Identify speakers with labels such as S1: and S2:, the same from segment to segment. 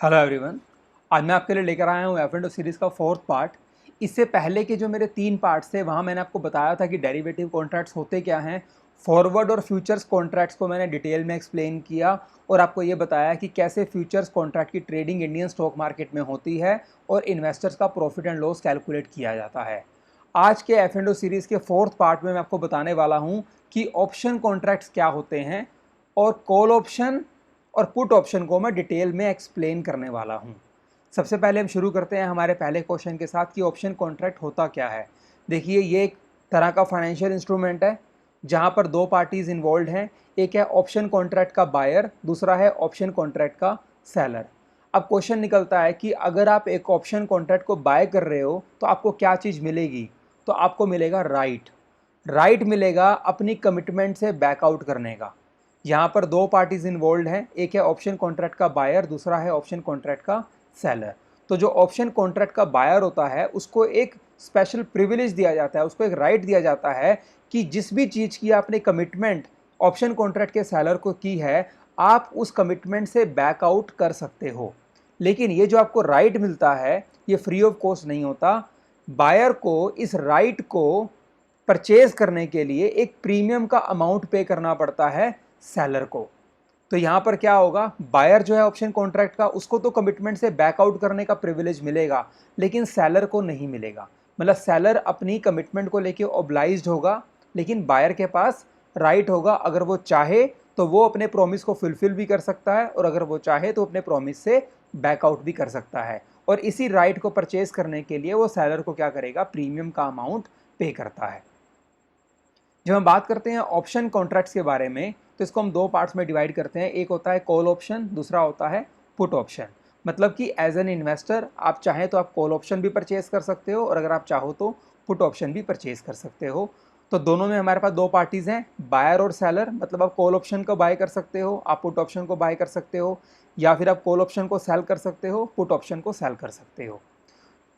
S1: Hello everyone. आज मैं आपके लिए लेकर आया हूँ F&O सीरीज़ का फोर्थ पार्ट। इससे पहले के जो मेरे 3 पार्ट्स थे वहाँ मैंने आपको बताया था कि डेरिवेटिव कॉन्ट्रैक्ट्स होते क्या हैं। फॉरवर्ड और फ्यूचर्स कॉन्ट्रैक्ट्स को मैंने डिटेल में एक्सप्लेन किया और आपको ये बताया कि कैसे फ्यूचर्स कॉन्ट्रैक्ट की ट्रेडिंग इंडियन स्टॉक मार्केट में होती है और इन्वेस्टर्स का प्रॉफिट एंड लॉस कैलकुलेट किया जाता है। आज के F&O सीरीज़ के फोर्थ पार्ट में मैं आपको बताने वाला हूँ कि ऑप्शन कॉन्ट्रैक्ट्स क्या होते हैं और कॉल ऑप्शन और पुट ऑप्शन को मैं डिटेल में एक्सप्लेन करने वाला हूँ। सबसे पहले हम शुरू करते हैं हमारे पहले क्वेश्चन के साथ कि ऑप्शन कॉन्ट्रैक्ट होता क्या है। देखिए, ये एक तरह का फाइनेंशियल इंस्ट्रूमेंट है जहाँ पर दो पार्टीज इन्वॉल्व हैं। एक है ऑप्शन कॉन्ट्रैक्ट का बायर, दूसरा है ऑप्शन कॉन्ट्रैक्ट का सेलर। अब क्वेश्चन निकलता है कि अगर आप एक ऑप्शन कॉन्ट्रैक्ट को बाय कर रहे हो तो आपको क्या चीज़ मिलेगी। तो आपको मिलेगा राइट मिलेगा अपनी कमिटमेंट से बैकआउट करने का। यहाँ पर दो पार्टीज इन्वॉल्व हैं, एक है ऑप्शन कॉन्ट्रैक्ट का बायर, दूसरा है ऑप्शन कॉन्ट्रैक्ट का सेलर। तो जो ऑप्शन कॉन्ट्रैक्ट का बायर होता है उसको एक स्पेशल प्रिविलेज दिया जाता है, उसको एक राइट दिया जाता है कि जिस भी चीज़ की आपने कमिटमेंट ऑप्शन कॉन्ट्रैक्ट के सेलर को की है, आप उस कमिटमेंट से बैकआउट कर सकते हो। लेकिन ये जो आपको राइट मिलता है ये फ्री ऑफ कॉस्ट नहीं होता। बायर को इस राइट को परचेज करने के लिए एक प्रीमियम का अमाउंट पे करना पड़ता है सेलर को। तो यहाँ पर क्या होगा, बायर जो है ऑप्शन कॉन्ट्रैक्ट का, उसको तो कमिटमेंट से बैकआउट करने का प्रिविलेज मिलेगा लेकिन सेलर को नहीं मिलेगा। मतलब सेलर अपनी कमिटमेंट को लेके ऑब्लाइज्ड होगा लेकिन बायर के पास राइट होगा, अगर वो चाहे तो वो अपने प्रॉमिस को फुलफिल भी कर सकता है और अगर वो चाहे तो अपने प्रॉमिस से बैकआउट भी कर सकता है। और इसी राइट को परचेज करने के लिए वो सेलर को क्या करेगा, प्रीमियम का अमाउंट पे करता है। जब हम बात करते हैं ऑप्शन कॉन्ट्रैक्ट्स के बारे में तो इसको हम दो पार्ट्स में डिवाइड करते हैं। एक होता है कॉल ऑप्शन, दूसरा होता है पुट ऑप्शन। मतलब कि एज एन इन्वेस्टर आप चाहें तो आप कॉल ऑप्शन भी परचेज कर सकते हो और अगर आप चाहो तो पुट ऑप्शन भी परचेज कर सकते हो। तो दोनों में हमारे पास दो पार्टीज़ हैं, बायर और सेलर। मतलब आप कॉल ऑप्शन को बाय कर सकते हो, आप पुट ऑप्शन को बाय कर सकते हो, या फिर आप कॉल ऑप्शन को सेल कर सकते हो, पुट ऑप्शन को सेल कर सकते हो।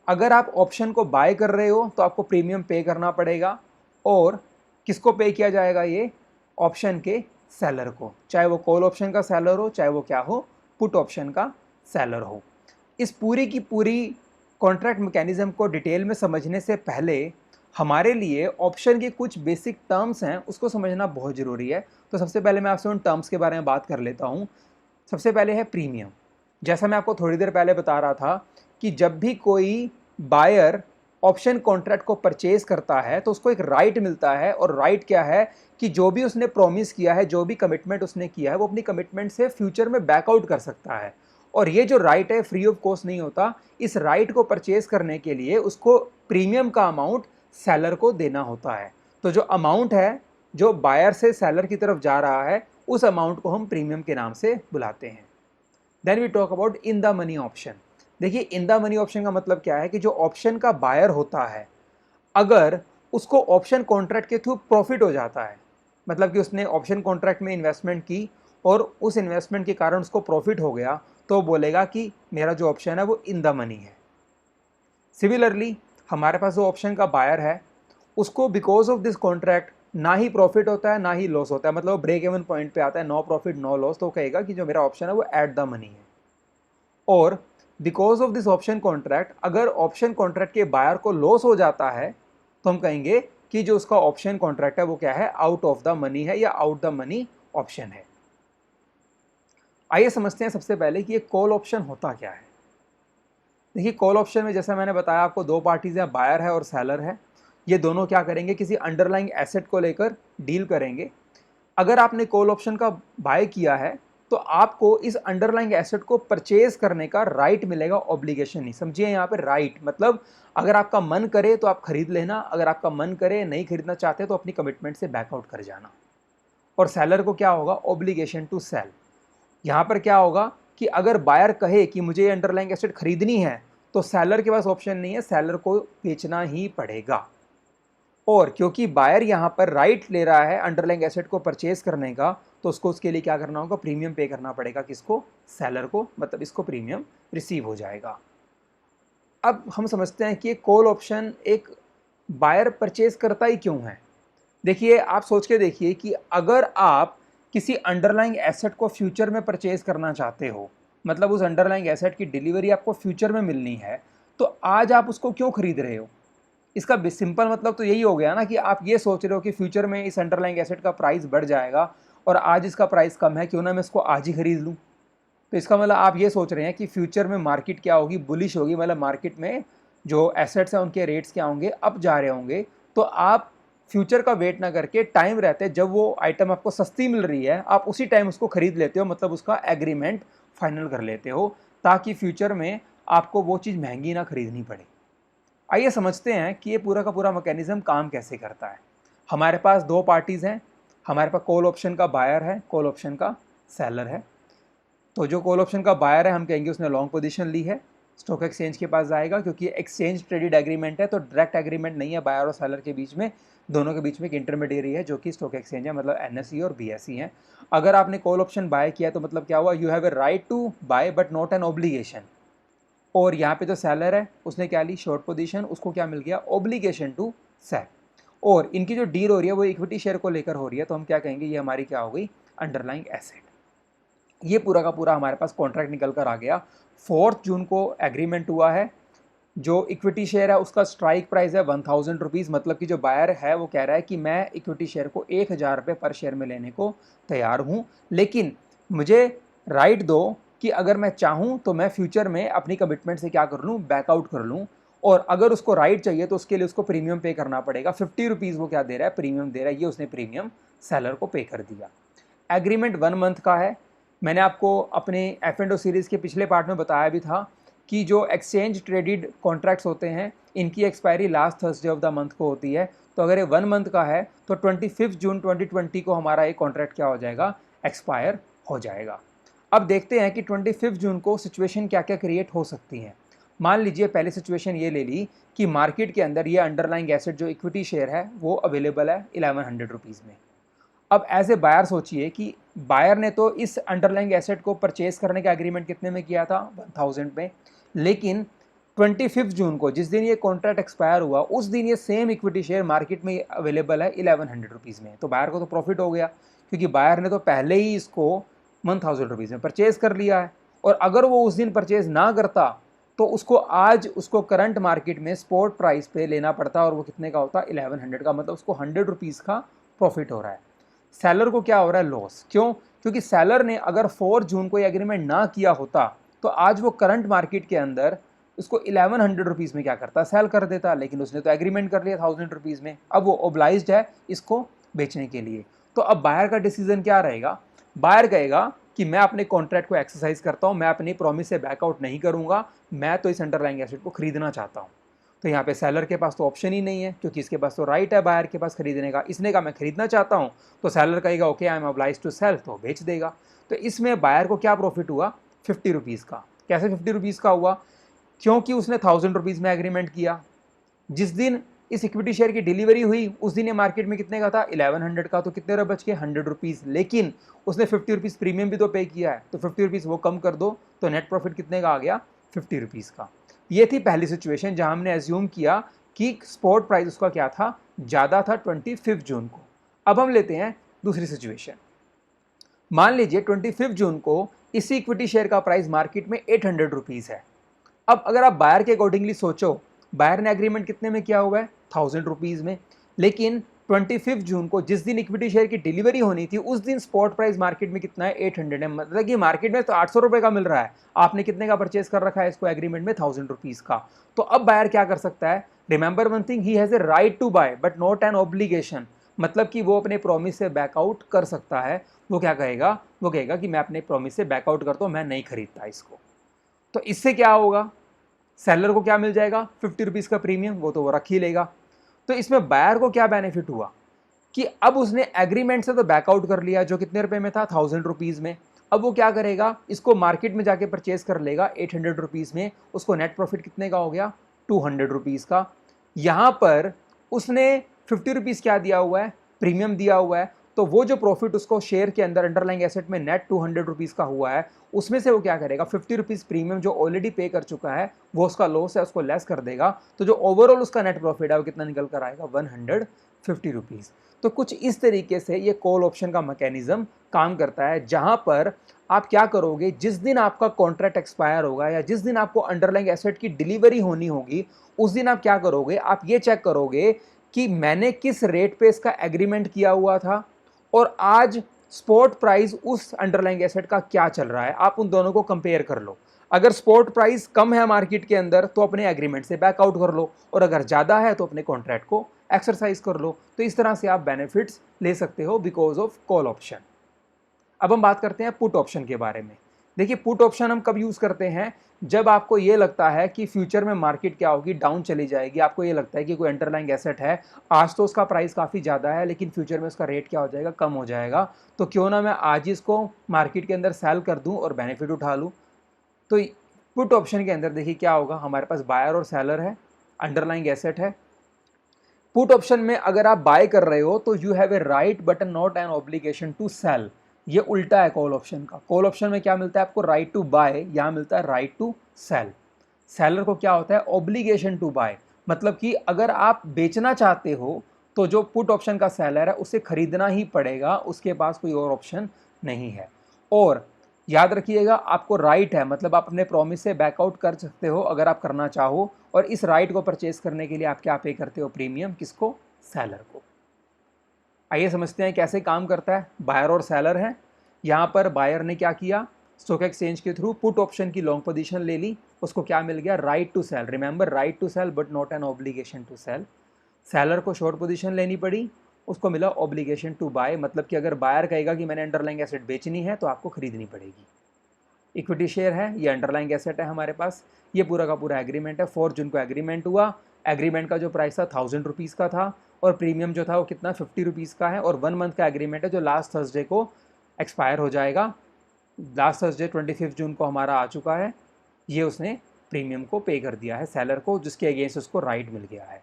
S1: अगर आप ऑप्शन को बाय कर रहे हो तो आपको प्रीमियम पे करना पड़ेगा और किसको पे किया जाएगा, ये ऑप्शन के सेलर को, चाहे वो कॉल ऑप्शन का सेलर हो चाहे वो क्या हो, पुट ऑप्शन का सेलर हो। इस पूरी की पूरी कॉन्ट्रैक्ट मैकेनिज्म को डिटेल में समझने से पहले हमारे लिए ऑप्शन के कुछ बेसिक टर्म्स हैं, उसको समझना बहुत ज़रूरी है। तो सबसे पहले मैं आपसे उन टर्म्स के बारे में बात कर लेता हूँ। सबसे पहले है प्रीमियम। जैसा मैं आपको थोड़ी देर पहले बता रहा था कि जब भी कोई बायर ऑप्शन कॉन्ट्रैक्ट को परचेज करता है तो उसको एक राइट मिलता है। और राइट क्या है कि जो भी उसने प्रॉमिस किया है, जो भी कमिटमेंट उसने किया है, वो अपनी कमिटमेंट से फ्यूचर में बैकआउट कर सकता है। और ये जो राइट है फ्री ऑफ कॉस्ट नहीं होता। इस राइट को परचेज करने के लिए उसको प्रीमियम का अमाउंट सेलर को देना होता है। तो जो अमाउंट है जो बायर से सेलर की तरफ जा रहा है उस अमाउंट को हम प्रीमियम के नाम से बुलाते हैं। Then we talk about in the money option. देखिए, इन द मनी ऑप्शन का मतलब क्या है कि जो ऑप्शन का बायर होता है, अगर उसको ऑप्शन कॉन्ट्रैक्ट के थ्रू प्रॉफिट हो जाता है, मतलब कि उसने ऑप्शन कॉन्ट्रैक्ट में इन्वेस्टमेंट की और उस इन्वेस्टमेंट के कारण उसको प्रॉफिट हो गया, तो बोलेगा कि मेरा जो ऑप्शन है वो इन द मनी है। सिमिलरली हमारे पास जो ऑप्शन का बायर है उसको बिकॉज ऑफ दिस कॉन्ट्रैक्ट ना ही प्रॉफिट होता है ना ही लॉस होता है। मतलब ब्रेक इवन पॉइंट पे आता है, नो प्रॉफिट नो लॉस, तो कहेगा कि जो मेरा ऑप्शन है वो एट द मनी है। और because of this option contract अगर ऑप्शन कॉन्ट्रैक्ट के बायर को लॉस हो जाता है तो हम कहेंगे कि जो उसका ऑप्शन कॉन्ट्रैक्ट है वो क्या है, आउट ऑफ द मनी है या आउट द मनी ऑप्शन है। आइए समझते हैं सबसे पहले कि ये कॉल ऑप्शन होता क्या है। देखिए, कॉल ऑप्शन में जैसा मैंने बताया आपको दो पार्टीज हैं, बायर है और सेलर है। ये दोनों क्या करेंगे, किसी अंडरलाइंग एसेट को लेकर डील करेंगे। अगर आपने कॉल ऑप्शन का बाय किया है तो आपको इस अंडरलाइंग एसेट को परचेज करने का राइट मिलेगा, ऑब्लिगेशन नहीं। समझिए यहाँ पे राइट मतलब अगर आपका मन करे तो आप खरीद लेना, अगर आपका मन करे नहीं खरीदना चाहते तो अपनी कमिटमेंट से बैकआउट कर जाना। और सेलर को क्या होगा, ऑब्लिगेशन टू सेल। यहाँ पर क्या होगा कि अगर बायर कहे कि मुझे अंडरलाइंग एसेट खरीदनी है तो सेलर के पास ऑप्शन नहीं है, सेलर को बेचना ही पड़ेगा। और क्योंकि बायर यहाँ पर राइट ले रहा है अंडरलाइंग एसेट को परचेज करने का, तो उसको उसके लिए क्या करना होगा, प्रीमियम पे करना पड़ेगा। किसको, सेलर को। मतलब इसको प्रीमियम रिसीव हो जाएगा। अब हम समझते हैं कि ये कॉल ऑप्शन एक बायर परचेज करता ही क्यों है। देखिए, आप सोच के देखिए कि अगर आप किसी अंडरलाइंग एसेट को फ्यूचर में परचेज करना चाहते हो मतलब उस अंडरलाइंग एसेट की डिलीवरी आपको फ्यूचर में मिलनी है, तो आज आप उसको क्यों खरीद रहे हो? इसका सिंपल मतलब तो यही हो गया ना कि आप ये सोच रहे हो कि फ्यूचर में इस अंडरलाइंग एसेट का प्राइस बढ़ जाएगा और आज इसका प्राइस कम है, क्यों ना मैं इसको आज ही खरीद लूँ। तो इसका मतलब आप ये सोच रहे हैं कि फ्यूचर में मार्केट क्या होगी, बुलिश होगी, मतलब मार्केट में जो एसेट्स हैं उनके रेट्स क्या होंगे, अप जा रहे होंगे। तो आप फ्यूचर का वेट ना करके टाइम रहते जब वो आइटम आपको सस्ती मिल रही है, आप उसी टाइम उसको खरीद लेते हो, मतलब उसका एग्रीमेंट फाइनल कर लेते हो, ताकि फ्यूचर में आपको वो चीज़ महंगी ना खरीदनी पड़े। आइए समझते हैं कि ये पूरा का पूरा मैकेनिज्म काम कैसे करता है। हमारे पास दो पार्टीज़ हैं, हमारे पास कॉल ऑप्शन का बायर है, कॉल ऑप्शन का सेलर है। तो जो कॉल ऑप्शन का बायर है हम कहेंगे उसने लॉन्ग पोजीशन ली है, स्टॉक एक्सचेंज के पास जाएगा, क्योंकि एक्सचेंज ट्रेडेड एग्रीमेंट है, तो डायरेक्ट एग्रीमेंट नहीं है बायर और सेलर के बीच में, दोनों के बीच में एक इंटरमीडिएरी है जो कि स्टॉक एक्सचेंज है, मतलब एनएसई और बीएसई है। अगर आपने कॉल ऑप्शन बाय किया तो मतलब क्या हुआ, you have a right to buy but not an obligation. और यहाँ पे जो सेलर है उसने क्या ली, शॉर्ट पोजीशन, उसको क्या मिल गया, ऑब्लिगेशन टू सेल। और इनकी जो डील हो रही है वो इक्विटी शेयर को लेकर हो रही है, तो हम क्या कहेंगे, ये हमारी क्या हो गई, अंडरलाइंग एसेट। ये पूरा का पूरा हमारे पास कॉन्ट्रैक्ट निकल कर आ गया। 4 जून को एग्रीमेंट हुआ है। जो इक्विटी शेयर है उसका स्ट्राइक प्राइस है 1000 रुपीज़, मतलब कि जो बायर है वो कह रहा है कि मैं इक्विटी शेयर को 1000 रुपये पर शेयर में लेने को तैयार हूँ, लेकिन मुझे राइट दो कि अगर मैं चाहूँ तो मैं फ्यूचर में अपनी कमिटमेंट से क्या कर लूँ, बैकआउट कर लूँ। और अगर उसको राइट चाहिए तो उसके लिए उसको प्रीमियम पे करना पड़ेगा। 50 रुपीज़ वो क्या दे रहा है, प्रीमियम दे रहा है, ये उसने प्रीमियम सेलर को पे कर दिया। एग्रीमेंट 1 मंथ का है। मैंने आपको अपने एफ एंड ओ सीरीज़ के पिछले पार्ट में बताया भी था कि जो एक्सचेंज ट्रेडेड कॉन्ट्रैक्ट्स होते हैं इनकी expiry last Thursday of the month को होती है। तो अगर ये 1 मंथ का है तो 25 जून 2020 को हमारा ये कॉन्ट्रैक्ट क्या हो जाएगा, एक्सपायर हो जाएगा। अब देखते हैं कि 25 जून को सिचुएशन क्या क्या क्रिएट हो सकती हैं। मान लीजिए पहली सिचुएशन ये ले ली कि मार्केट के अंदर ये अंडरलाइंग एसेट जो इक्विटी शेयर है वो अवेलेबल है 1100 रुपीज़ में। अब एज ए बायर सोचिए कि बायर ने तो इस अंडरलाइंग एसेट को परचेज करने का एग्रीमेंट कितने में किया था, 1000 में, लेकिन 25 जून को जिस दिन ये कॉन्ट्रैक्ट एक्सपायर हुआ उस दिन ये सेम इक्विटी शेयर मार्केट में अवेलेबल है 1100 रुपीज़ में। तो बायर को तो प्रॉफिट हो गया, क्योंकि बायर ने तो पहले ही इसको 1000 रुपीज़ में परचेज कर लिया है। और अगर वो उस दिन परचेज ना करता तो उसको आज उसको करंट मार्केट में स्पॉट प्राइस पे लेना पड़ता, और वो कितने का होता, 1100 का, मतलब उसको 100 रुपीज़ का प्रॉफिट हो रहा है। सेलर को क्या हो रहा है, लॉस। क्यों? क्योंकि सेलर ने अगर 4 जून को ये एग्रीमेंट ना किया होता तो आज वो करंट मार्केट के अंदर उसको 1100 रुपीज़ में क्या करता, सेल कर देता, लेकिन उसने तो एग्रीमेंट कर लिया 1000 रुपीज़ में। अब वो ओब्लाइज्ड है इसको बेचने के लिए। तो अब बायर का डिसीजन क्या रहेगा, बायर कहेगा कि मैं अपने कॉन्ट्रैक्ट को एक्सरसाइज करता हूँ, मैं अपनी प्रॉमिस से बैकआउट नहीं करूँगा, मैं तो इस अंडरलाइंग एसेट को खरीदना चाहता हूँ। तो यहाँ पे सेलर के पास तो ऑप्शन ही नहीं है, क्योंकि इसके पास तो राइट है बायर के पास खरीदने का। इसने कहा मैं खरीदना चाहता हूँ, तो सेलर कहेगा okay I am oblige to sell, तो बेच देगा। तो इसमें बायर को क्या प्रॉफिट हुआ, 50 रुपीज़ का। कैसे 50 रुपीज़ का हुआ, क्योंकि उसने 1000 रुपीज़ में एग्रीमेंट किया। जिस दिन इस इक्विटी शेयर की डिलीवरी हुई उस दिन ये मार्केट में कितने का था, 1100 का, तो कितने रुपये बच के, 100 रुपीज़। लेकिन उसने 50 रुपीज़ प्रीमियम भी तो पे किया है, तो 50 रुपीज़ वो कम कर दो तो नेट प्रॉफिट कितने का आ गया, 50 रुपीज़ का। ये थी पहली सिचुएशन जहां हमने एज्यूम किया कि स्पॉट प्राइस उसका क्या था, ज़्यादा था 25 जून को। अब हम लेते हैं दूसरी सिचुएशन। मान लीजिए 25 जून को इसी इक्विटी शेयर का प्राइस मार्केट में 800 रुपीज़ है। अब अगर आप बायर के अकॉर्डिंगली सोचो, बायर ने एग्रीमेंट कितने में किया हुआ है, 1000 रुपीज़ में, लेकिन 25 जून को जिस दिन इक्विटी शेयर की डिलीवरी होनी थी उस दिन स्पॉट प्राइस मार्केट में कितना है, 800 है। मतलब कि मार्केट में तो 800 रुपये का मिल रहा है, आपने कितने का परचेज कर रखा है इसको एग्रीमेंट में, 1000 रुपीज़ का। तो अब बायर क्या कर सकता है, remember one thing, he has a right to buy but not an obligation. मतलब कि वो अपने प्रॉमिस से बैकआउट कर सकता है। वो क्या कहेगा, वो कहेगा कि मैं अपने प्रॉमिस से बैकआउट करता हूँ, मैं नहीं खरीदता इसको। तो इससे क्या होगा, सेलर को क्या मिल जाएगा, 50 रुपीज़ का प्रीमियम, वो तो वो रख ही लेगा। तो इसमें बायर को क्या बेनिफिट हुआ कि अब उसने एग्रीमेंट से तो बैकआउट कर लिया, जो कितने रुपए में था, 1000 रुपीज़ में। अब वो क्या करेगा, इसको मार्केट में जाके परचेज कर लेगा 800 रुपीज़ में, उसको नेट प्रॉफिट कितने का हो गया, 200 रुपीज़ का। यहाँ पर उसने 50 रुपीज़ क्या दिया हुआ है, प्रीमियम दिया हुआ है। तो वो जो प्रॉफिट उसको शेयर के अंदर अंडरलाइंग एसेट में नेट 200 रुपीज़ का हुआ है, उसमें से वो क्या करेगा, 50 रुपीज़ प्रीमियम जो ऑलरेडी पे कर चुका है वो उसका लॉस है, उसको लेस कर देगा। तो जो ओवरऑल उसका नेट प्रॉफिट है वो कितना निकल कर आएगा, 150 ₹50। तो कुछ इस तरीके से ये कॉल ऑप्शन का मैकेनिज्म काम करता है, जहां पर आप क्या करोगे, जिस दिन आपका कॉन्ट्रैक्ट एक्सपायर होगा या जिस दिन आपको अंडरलाइंग एसेट की डिलीवरी होनी होगी, उस दिन आप क्या करोगे, आप ये चेक करोगे कि मैंने किस रेट पे इसका एग्रीमेंट किया हुआ था और आज स्पॉट प्राइस उस अंडरलाइंग एसेट का क्या चल रहा है। आप उन दोनों को कंपेयर कर लो। अगर स्पॉट प्राइस कम है मार्केट के अंदर तो अपने एग्रीमेंट से बैकआउट कर लो, और अगर ज़्यादा है तो अपने कॉन्ट्रैक्ट को एक्सरसाइज कर लो। तो इस तरह से आप बेनिफिट्स ले सकते हो बिकॉज ऑफ कॉल ऑप्शन। अब हम बात करते हैं पुट ऑप्शन के बारे में। देखिए, पुट ऑप्शन हम कब यूज़ करते हैं, जब आपको ये लगता है कि फ्यूचर में मार्केट क्या होगी, डाउन चली जाएगी। आपको ये लगता है कि कोई अंडरलाइंग एसेट है, आज तो उसका प्राइस काफ़ी ज़्यादा है लेकिन फ्यूचर में उसका रेट क्या हो जाएगा, कम हो जाएगा। तो क्यों ना मैं आज ही इसको मार्केट के अंदर सेल कर दूं और बेनिफिट उठा लूं। तो पुट ऑप्शन के अंदर देखिए क्या होगा, हमारे पास बायर और सेलर है, अंडरलाइंग एसेट है। पुट ऑप्शन में अगर आप बाय कर रहे हो तो you have a right but not an obligation to sell. ये उल्टा है कॉल ऑप्शन का। कॉल ऑप्शन में क्या मिलता है आपको, राइट टू बाय, यहाँ मिलता है राइट टू सेल। सेलर को क्या होता है, ऑब्लिगेशन टू बाय, मतलब कि अगर आप बेचना चाहते हो तो जो पुट ऑप्शन का सेलर है उसे खरीदना ही पड़ेगा, उसके पास कोई और ऑप्शन नहीं है। और याद रखिएगा, आपको राइट है, मतलब आप अपने प्रॉमिस से बैकआउट कर सकते हो अगर आप करना चाहो। और इस राइट को परचेस करने के लिए आप क्या पे करते हो, प्रीमियम, किसको, सेलर को। आइए समझते हैं कैसे काम करता है। बायर और सेलर है, यहाँ पर बायर ने क्या किया, स्टॉक एक्सचेंज के थ्रू पुट ऑप्शन की लॉन्ग पोजीशन ले ली, उसको क्या मिल गया, right to sell. Remember, right to sell but not an obligation to sell. Seller को शॉर्ट पोजीशन लेनी पड़ी, उसको मिला ऑब्लिगेशन टू बाय, मतलब कि अगर बायर कहेगा कि मैंने अंडरलाइंग एसेट बेचनी है तो आपको खरीदनी पड़ेगी। इक्विटी शेयर है, ये अंडरलाइंग एसेट है हमारे पास। ये पूरा का पूरा एग्रीमेंट है। 4 जून को एग्रीमेंट हुआ। एग्रीमेंट का जो प्राइस था ₹1000 का था और प्रीमियम जो था वो कितना, ₹50 का है। और 1 मंथ का एग्रीमेंट है जो लास्ट थर्सडे को एक्सपायर हो जाएगा। लास्ट थर्सडे 25 जून को हमारा आ चुका है। ये उसने प्रीमियम को पे कर दिया है सेलर को, जिसके अगेंस्ट उसको राइट मिल गया है।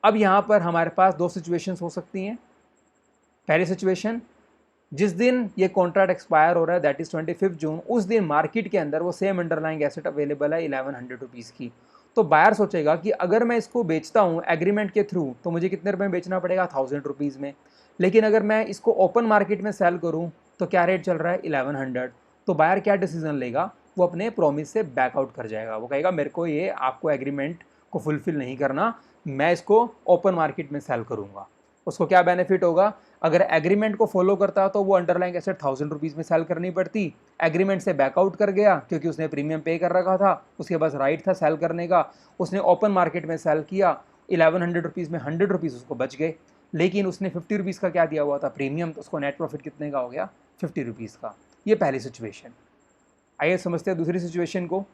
S1: अब यहाँ पर हमारे पास 2 सिचुएशंस हो सकती हैं। पहली सिचुएशन, जिस दिन ये कॉन्ट्रैक्ट एक्सपायर हो रहा है, दैट इज 25 जून, उस दिन मार्केट के अंदर वो सेम अंडरलाइंग एसेट अवेलेबल है ₹1100 की। तो बायर सोचेगा कि अगर मैं इसको बेचता हूँ एग्रीमेंट के थ्रू तो मुझे कितने रुपए में बेचना पड़ेगा, ₹1000 में। लेकिन अगर मैं इसको ओपन मार्केट में सेल करूँ तो क्या रेट चल रहा है, 1100। तो बायर क्या डिसीजन लेगा, वो अपने प्रॉमिस से बैकआउट कर जाएगा। वो कहेगा मेरे को ये आपको एग्रीमेंट को फुलफिल नहीं करना, मैं इसको ओपन मार्केट में सेल करूँगा। उसको क्या बेनिफिट होगा, अगर एग्रीमेंट को फॉलो करता तो वो अंडरलाइंग एसेट ₹1000 में सेल करनी पड़ती। एग्रीमेंट से बैकआउट कर गया क्योंकि उसने प्रीमियम पे कर रखा था, उसके पास राइट था सेल करने का। उसने ओपन मार्केट में सेल किया, ₹1100 में ₹100 उसको बच गए। लेकिन उसने ₹50 का क्या दिया हुआ था, प्रीमियम, तो उसको नेट प्रॉफिट कितने का हो गया, ₹50 का। ये पहली सिचुएशन। आइए समझते हैं दूसरी सिचुएशन को।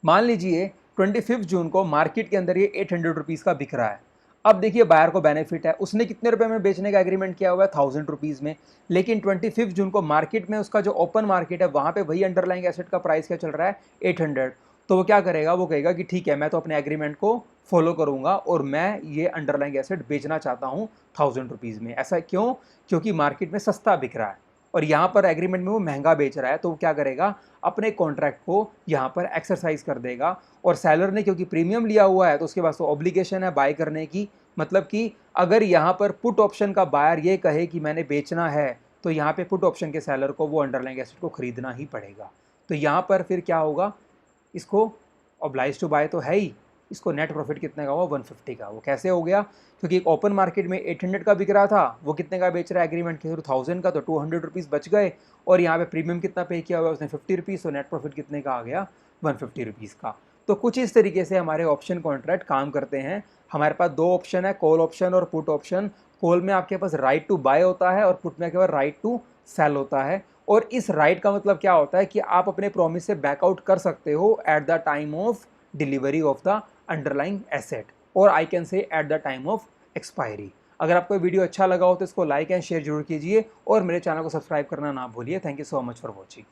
S1: मान लीजिए 25 जून को मार्केट के अंदर ये ₹800 का बिक रहा है। अब देखिए बायर को बेनिफिट है, उसने कितने रुपए में बेचने का एग्रीमेंट किया हुआ है, ₹1000 में। लेकिन 25 जून को मार्केट में, उसका जो ओपन मार्केट है वहाँ पे वही अंडरलाइंग एसेट का प्राइस क्या चल रहा है, 800। तो वो क्या करेगा, वो कहेगा कि ठीक है, मैं तो अपने एग्रीमेंट को फॉलो करूंगा और मैं ये अंडरलाइंग एसेट बेचना चाहता हूँ ₹1000 में। ऐसा क्यों, क्योंकि मार्केट में सस्ता बिक रहा है और यहाँ पर एग्रीमेंट में वो महंगा बेच रहा है। तो वो क्या करेगा, अपने कॉन्ट्रैक्ट को यहाँ पर एक्सरसाइज कर देगा। और सेलर ने क्योंकि प्रीमियम लिया हुआ है तो उसके पास तो ऑब्लिगेशन है बाय करने की। मतलब कि अगर यहाँ पर पुट ऑप्शन का बायर ये कहे कि मैंने बेचना है तो यहाँ पे पुट ऑप्शन के सेलर को वो अंडरलाइंग एसेट को खरीदना ही पड़ेगा। तो यहाँ पर फिर क्या होगा, इसको ऑब्लाइज टू बाय तो है ही, इसको नेट प्रॉफिट कितने का हुआ, 150 का। वो कैसे हो गया, क्योंकि एक ओपन मार्केट में 800 का बिक रहा था, वो कितने का बेच रहा है एग्रीमेंट के थ्रू, 1000 का, तो ₹200 बच गए। और यहाँ पे प्रीमियम कितना पे किया हुआ है उसने, ₹50, तो नेट प्रॉफिट कितने का आ गया, ₹150 का। तो कुछ इस तरीके से हमारे ऑप्शन कॉन्ट्रैक्ट काम करते हैं। हमारे पास 2 ऑप्शन है, कॉल ऑप्शन और पुट ऑप्शन। कॉल में आपके पास राइट टू बाय होता है और पुट में आपके पास राइट टू सेल होता है। और इस राइट का मतलब क्या होता है कि आप अपने प्रॉमिस से बैकआउट कर सकते हो at the time of delivery of the underlying asset, और I can say at the time of expiry. अगर आपको वीडियो अच्छा लगा हो तो इसको लाइक एंड शेयर जरूर कीजिए और मेरे चैनल को सब्सक्राइब करना ना भूलिए। Thank you so much for watching.